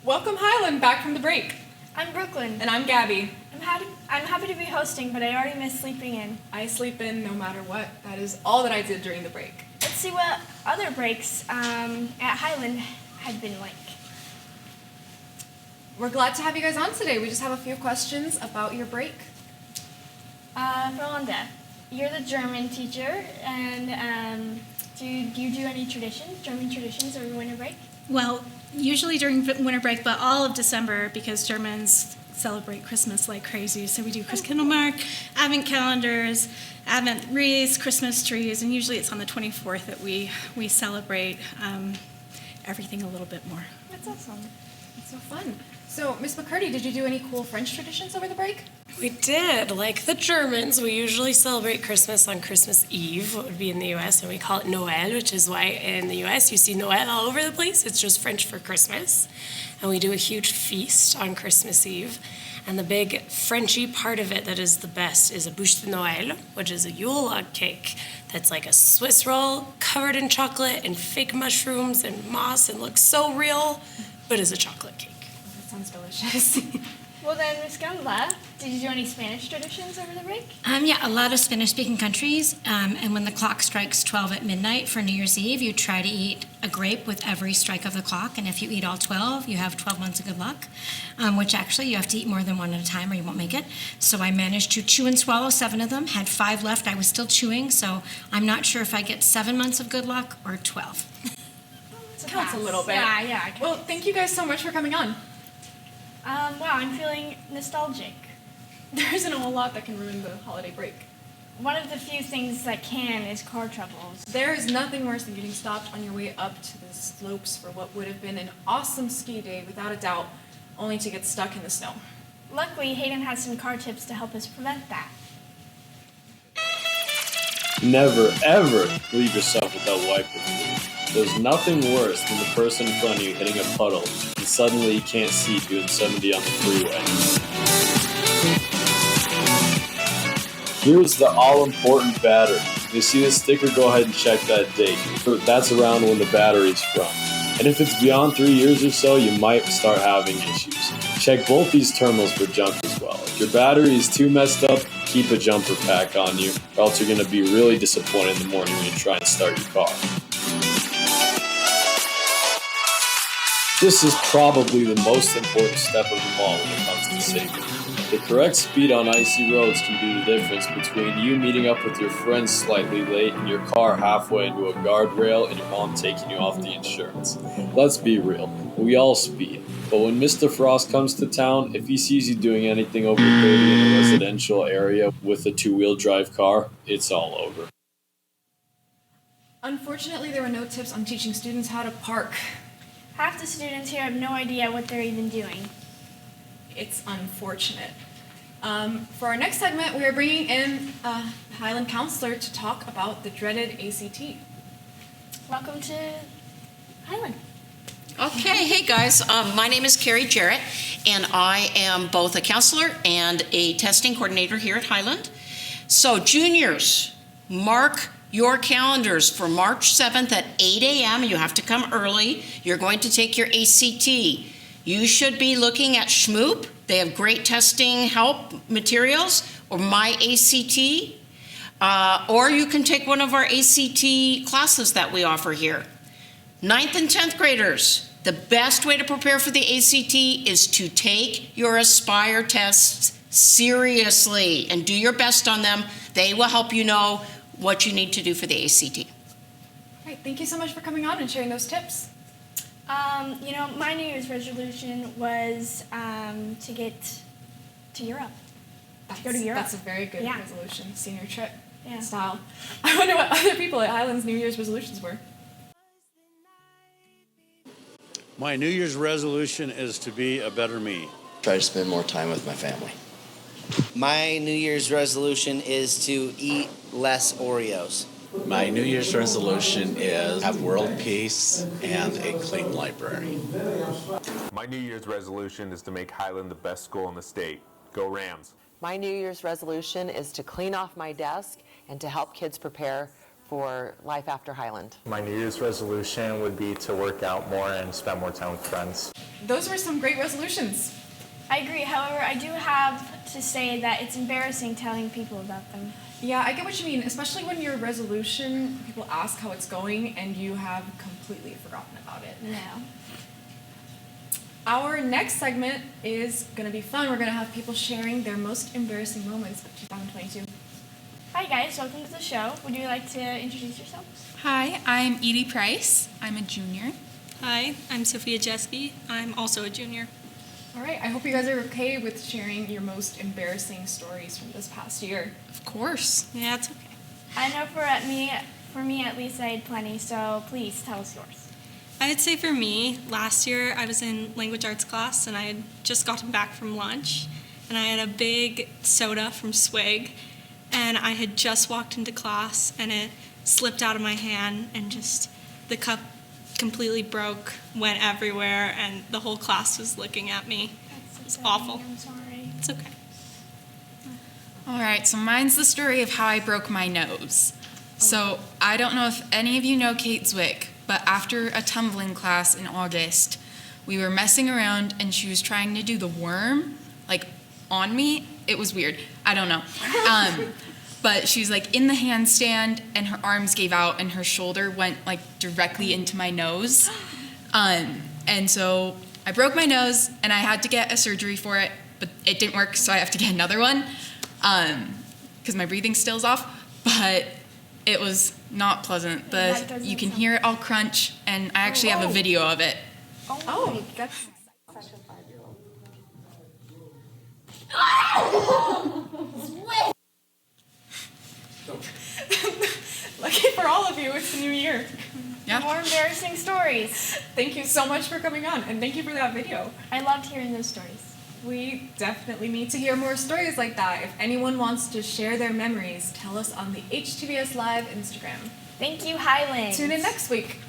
Welcome Highland back from the break. I'm Brooklyn. And I'm Gabby. I'm happy to be hosting, but I already miss sleeping in. I sleep in no matter what. That is all that I did during the break. Let's see what other breaks at Highland had been like. We're glad to have you guys on today. We just have a few questions about your break. Rolanda, you're the German teacher, and do you do any German traditions over winter break? Well, usually during winter break, but all of December, because Germans celebrate Christmas like crazy. So we do Christkindlmark, Advent calendars, Advent wreaths, Christmas trees, and usually it's on the 24th that we celebrate everything a little bit more. That's awesome. That's so fun. So, Miss McCurdy, did you do any cool French traditions over the break? We did. Like the Germans, we usually celebrate Christmas on Christmas Eve, what would be in the U.S., and we call it Noël, which is why in the U.S. you see Noël all over the place. It's just French for Christmas. And we do a huge feast on Christmas Eve. And the big Frenchy part of it that is the best is a bûche de Noël, which is a Yule log cake that's like a Swiss roll covered in chocolate and fake mushrooms and moss and looks so real, but is a chocolate cake. Sounds delicious. Well then, Miss Gundla, did you do any Spanish traditions over the break? Yeah, a lot of Spanish-speaking countries. And when the clock strikes 12 at midnight for New Year's Eve, you try to eat a grape with every strike of the clock. And if you eat all 12, you have 12 months of good luck, which actually you have to eat more than one at a time or you won't make it. So I managed to chew and swallow 7 of them, had 5 left. I was still chewing, so I'm not sure if I get 7 months of good luck or 12. Counts a little bit. Yeah. Well, thank you guys so much for coming on. Wow, I'm feeling nostalgic. There isn't a whole lot that can ruin the holiday break. One of the few things that can is car troubles. There is nothing worse than getting stopped on your way up to the slopes for what would have been an awesome ski day, without a doubt, only to get stuck in the snow. Luckily, Hayden has some car tips to help us prevent that. Never, ever leave yourself without wiper fluid. There's nothing worse than the person in front of you hitting a puddle and suddenly you can't see doing 70 on the freeway. Here's the all-important battery. If you see the sticker, go ahead and check that date. That's around when the battery's from. And if it's beyond 3 years or so, you might start having issues. Check both these terminals for junk as well. If your battery is too messed up, keep a jumper pack on you, or else you're going to be really disappointed in the morning when you try and start your car. This is probably the most important step of them all when it comes to safety. The correct speed on icy roads can be the difference between you meeting up with your friends slightly late and your car halfway into a guardrail and your mom taking you off the insurance. Let's be real, we all speed. But when Mr. Frost comes to town, if he sees you doing anything over 30 in a residential area with a 2-wheel drive car, it's all over. Unfortunately, there were no tips on teaching students how to park. Half the students here have no idea what they're even doing. It's unfortunate. For our next segment, we are bringing in a Highland counselor to talk about the dreaded ACT. Welcome to Highland. Okay, hey guys, my name is Carrie Jarrett, and I am both a counselor and a testing coordinator here at Highland. So juniors, mark your calendars for March 7th at 8 a.m. You have to come early. You're going to take your ACT. You should be looking at Schmoop. They have great testing help materials, or My ACT, or you can take one of our ACT classes that we offer here. 9th and 10th graders, the best way to prepare for the ACT is to take your Aspire tests seriously and do your best on them. They will help you know what you need to do for the ACT. All right, thank you so much for coming on and sharing those tips. My New Year's resolution was to get to Europe. To go to Europe. That's a very good resolution, senior trip style. I wonder what other people at Highland's New Year's resolutions were. My New Year's resolution is to be a better me. Try to spend more time with my family. My New Year's resolution is to eat less Oreos. My New Year's resolution is have world peace and a clean library. My New Year's resolution is to make Highland the best school in the state. Go Rams. My New Year's resolution is to clean off my desk and to help kids prepare for life after Highland? My New Year's resolution would be to work out more and spend more time with friends. Those were some great resolutions. I agree. However, I do have to say that it's embarrassing telling people about them. Yeah, I get what you mean, especially when your resolution, people ask how it's going and you have completely forgotten about it. Yeah. Our next segment is going to be fun. We're going to have people sharing their most embarrassing moments of 2022. Hi guys, welcome to the show. Would you like to introduce yourselves? Hi, I'm Edie Price. I'm a junior. Hi, I'm Sophia Jeske. I'm also a junior. All right, I hope you guys are okay with sharing your most embarrassing stories from this past year. Of course. Yeah, it's okay. I know for me at least, I had plenty, so please tell us yours. I would say for me, last year I was in language arts class and I had just gotten back from lunch and I had a big soda from Swig and I had just walked into class and it slipped out of my hand and just the cup completely broke, went everywhere, and the whole class was looking at me. That's It was so awful. I'm sorry. It's okay. All right, so mine's the story of how I broke my nose. So I don't know if any of you know Kate Zwick, but after a tumbling class in August, we were messing around and she was trying to do the worm, like on me. It was weird. I don't know. But she was like in the handstand and her arms gave out and her shoulder went like directly into my nose. And so I broke my nose and I had to get a surgery for it, but it didn't work, so I have to get another one because my breathing still's off. But it was not pleasant. You can hear it all crunch, and I actually have a video of it. Oh, that's Such a 5-year-old. lucky for all of you, it's the new year. Yeah. More embarrassing stories. Thank you so much for coming on, and thank you for that video. I loved hearing those stories. We definitely need to hear more stories like that. If anyone wants to share their memories, tell us on the HTVS Live Instagram. Thank you, Highland. Tune in next week.